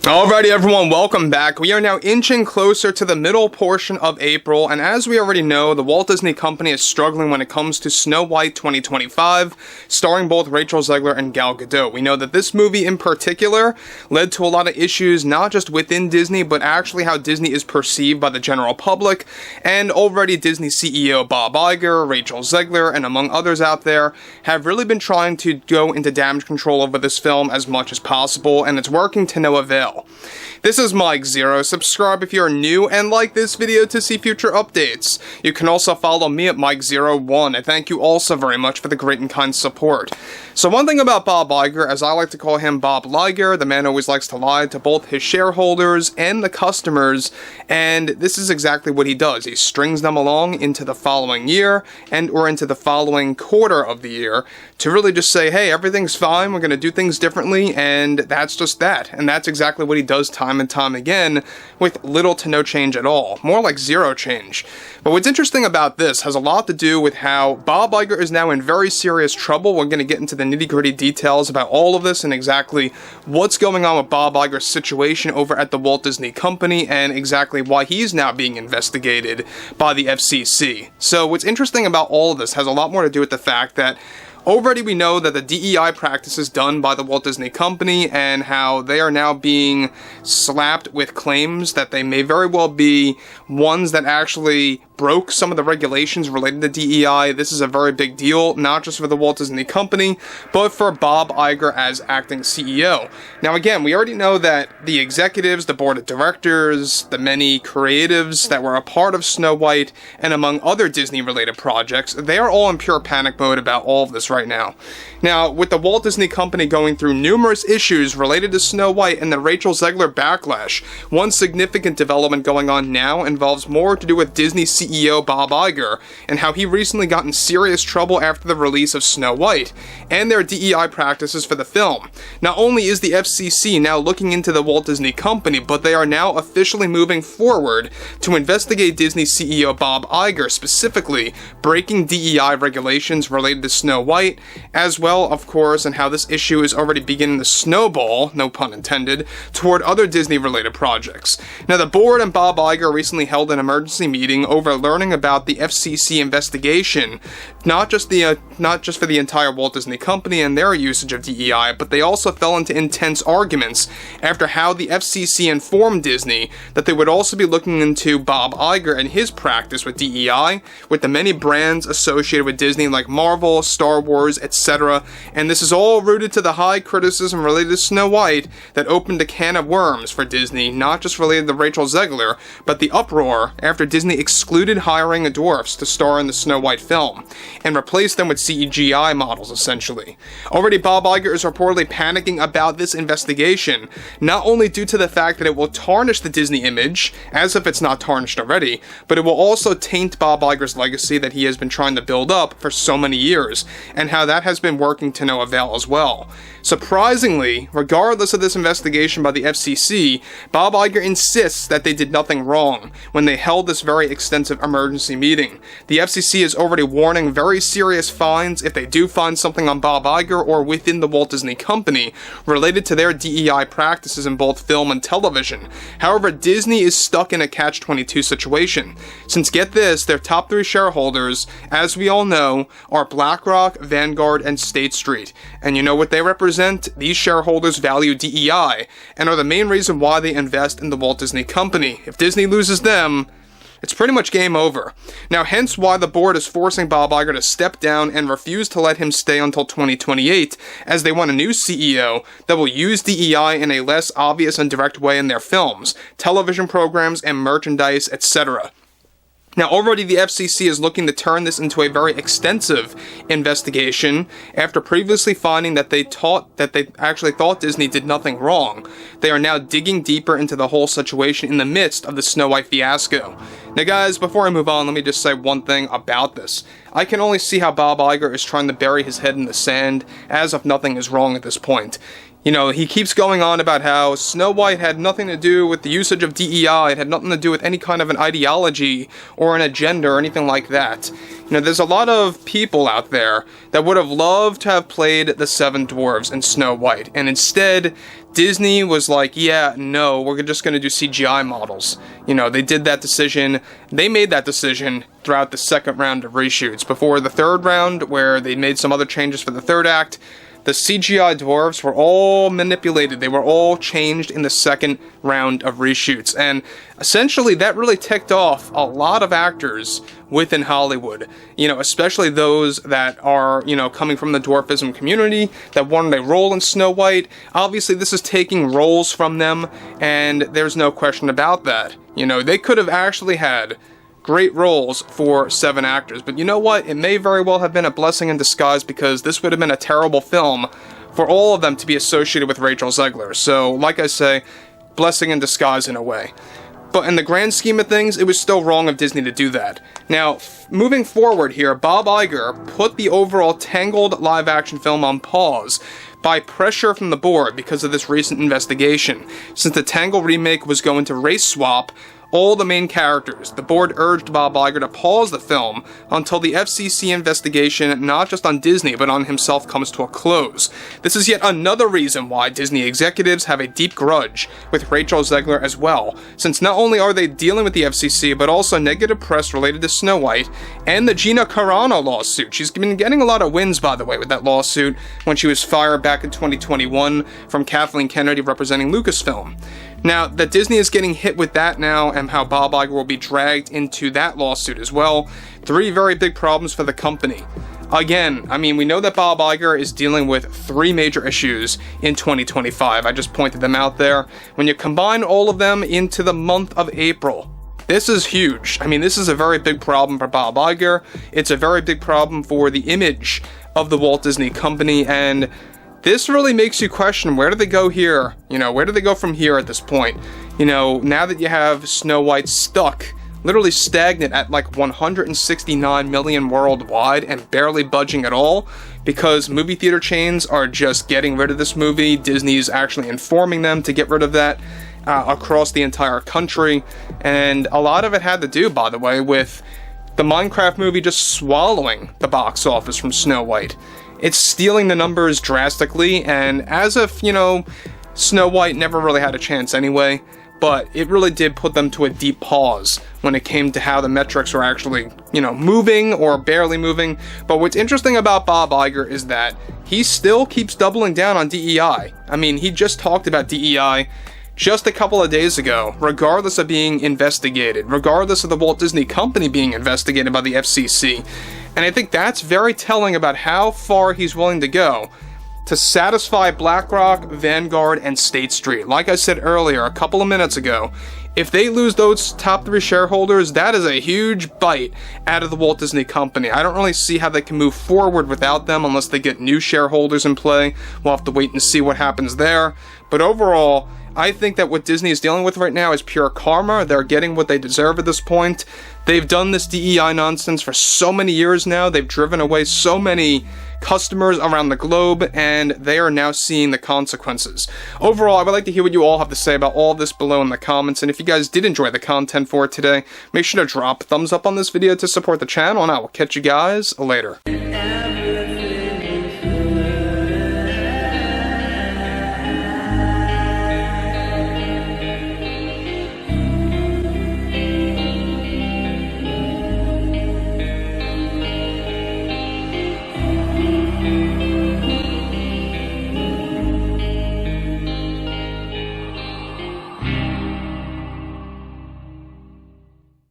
Alrighty everyone, welcome back. We are now inching closer to the middle portion of April, and as we already know, the Walt Disney Company is struggling when it comes to Snow White 2025, starring both Rachel Zegler and Gal Gadot. We know that this movie in particular led to a lot of issues, not just within Disney, but actually how Disney is perceived by the general public, and already Disney CEO Bob Iger, Rachel Zegler, and among others out there, have really been trying to go into damage control over this film as much as possible, and it's working to no avail. This is Mike Zero. Subscribe if you're new and like this video to see future updates. You can also follow me at Mike01, and thank you also very much for the great and kind support. So one thing about Bob Iger, as I like to call him Bob Liger, the man always likes to lie to both his shareholders and the customers, and this is exactly what he does. He strings them along into the following year and or into the following quarter of the year to really just say, hey, everything's fine, we're going to do things differently, and that's just that. And that's exactly what he does time and time again, with little to no change at all. More like zero change. But what's interesting about this has a lot to do with how Bob Iger is now in very serious trouble. We're going to get into the nitty-gritty details about all of this and exactly what's going on with Bob Iger's situation over at the Walt Disney Company and exactly why he's now being investigated by the FCC. So what's interesting about all of this has a lot more to do with the fact that already we know that the DEI practices done by the Walt Disney Company and how they are now being slapped with claims that they may very well be ones that actually broke some of the regulations related to DEI. This is a very big deal, not just for the Walt Disney Company, but for Bob Iger as acting CEO. Now again, we already know that the executives, the board of directors, the many creatives that were a part of Snow White, and among other Disney-related projects, they are all in pure panic mode about all of this right now. Now, with the Walt Disney Company going through numerous issues related to Snow White and the Rachel Zegler backlash, one significant development going on now involves more to do with Disney CEO Bob Iger and how he recently got in serious trouble after the release of Snow White and their DEI practices for the film. Not only is the FCC now looking into the Walt Disney Company, but they are now officially moving forward to investigate Disney CEO Bob Iger, specifically breaking DEI regulations related to Snow White, as well, of course, and how this issue is already beginning to snowball, no pun intended, toward other Disney-related projects. Now, the board and Bob Iger recently held an emergency meeting over learning about the FCC investigation, not just for the entire Walt Disney Company and their usage of DEI, but they also fell into intense arguments after how the FCC informed Disney that they would also be looking into Bob Iger and his practice with DEI, with the many brands associated with Disney like Marvel, Star Wars, etc., and this is all rooted to the high criticism related to Snow White that opened a can of worms for Disney, not just related to Rachel Zegler, but the uproar after Disney excluded hiring dwarfs to star in the Snow White film, and replaced them with CGI models, essentially. Already Bob Iger is reportedly panicking about this investigation, not only due to the fact that it will tarnish the Disney image, as if it's not tarnished already, but it will also taint Bob Iger's legacy that he has been trying to build up for so many years, and how that has been working to no avail as well. Surprisingly, regardless of this investigation by the FCC, Bob Iger insists that they did nothing wrong when they held this very extensive emergency meeting. The FCC is already warning very serious fines if they do find something on Bob Iger or within the Walt Disney Company related to their DEI practices in both film and television. However, Disney is stuck in a catch-22 situation, since, get this, their top three shareholders, as we all know, are BlackRock, Vanguard, and State Street. And you know what they represent? These shareholders value DEI and are the main reason why they invest in the Walt Disney Company. If Disney loses them, it's pretty much game over. Now, hence why the board is forcing Bob Iger to step down and refuse to let him stay until 2028, as they want a new CEO that will use DEI in a less obvious and direct way in their films, television programs, and merchandise, etc. Now, already the FCC is looking to turn this into a very extensive investigation after previously finding that they actually thought Disney did nothing wrong. They are now digging deeper into the whole situation in the midst of the Snow White fiasco. Now guys, before I move on, let me just say one thing about this. I can only see how Bob Iger is trying to bury his head in the sand, as if nothing is wrong at this point. You know, he keeps going on about how Snow White had nothing to do with the usage of DEI, it had nothing to do with any kind of an ideology or an agenda or anything like that. You know, there's a lot of people out there that would have loved to have played the Seven Dwarves in Snow White, and instead, Disney was like, yeah, no, we're just going to do CGI models. You know, they did that decision. They made that decision throughout the second round of reshoots. Before the third round, where they made some other changes for the third act, the CGI dwarves were all manipulated. They were all changed in the second round of reshoots. And essentially, that really ticked off a lot of actors within Hollywood. You know, especially those that are, you know, coming from the dwarfism community, that wanted a role in Snow White. Obviously, this is taking roles from them, and there's no question about that. You know, they could have actually had great roles for 7 actors, but you know what? It may very well have been a blessing in disguise, because this would have been a terrible film for all of them to be associated with Rachel Zegler. So, like I say, blessing in disguise in a way. But in the grand scheme of things, it was still wrong of Disney to do that. Now, moving forward here, Bob Iger put the overall Tangled live-action film on pause by pressure from the board because of this recent investigation. Since the Tangled remake was going to race swap all the main characters, the board urged Bob Iger to pause the film until the FCC investigation, not just on Disney, but on himself, comes to a close. This is yet another reason why Disney executives have a deep grudge with Rachel Zegler as well, since not only are they dealing with the FCC, but also negative press related to Snow White and the Gina Carano lawsuit. She's been getting a lot of wins, by the way, with that lawsuit when she was fired back in 2021 from Kathleen Kennedy representing Lucasfilm. Now, that Disney is getting hit with that now, and how Bob Iger will be dragged into that lawsuit as well, 3 very big problems for the company. Again, I mean, we know that Bob Iger is dealing with 3 major issues in 2025. I just pointed them out there. When you combine all of them into the month of April, this is huge. I mean, this is a very big problem for Bob Iger. It's a very big problem for the image of the Walt Disney Company, and this really makes you question, where do they go here? You know, where do they go from here at this point? You know, now that you have Snow White stuck, literally stagnant at like 169 million worldwide and barely budging at all, because movie theater chains are just getting rid of this movie. Disney's actually informing them to get rid of that across the entire country. And a lot of it had to do, by the way, with the Minecraft movie just swallowing the box office from Snow White. It's stealing the numbers drastically, and as if, you know, Snow White never really had a chance anyway, but it really did put them to a deep pause when it came to how the metrics were actually, you know, moving or barely moving. But what's interesting about Bob Iger is that he still keeps doubling down on DEI. I mean, he just talked about DEI just a couple of days ago, regardless of being investigated, regardless of the Walt Disney Company being investigated by the FCC. And I think that's very telling about how far he's willing to go to satisfy BlackRock, Vanguard, and State Street. Like I said earlier, a couple of minutes ago, if they lose those top 3 shareholders, that is a huge bite out of the Walt Disney Company. I don't really see how they can move forward without them unless they get new shareholders in play. We'll have to wait and see what happens there. But overall, I think that what Disney is dealing with right now is pure karma. They're getting what they deserve at this point. They've done this DEI nonsense for so many years now. They've driven away so many customers around the globe, and they are now seeing the consequences. Overall, I would like to hear what you all have to say about all this below in the comments, and if you guys did enjoy the content for today, make sure to drop a thumbs up on this video to support the channel, and I will catch you guys later.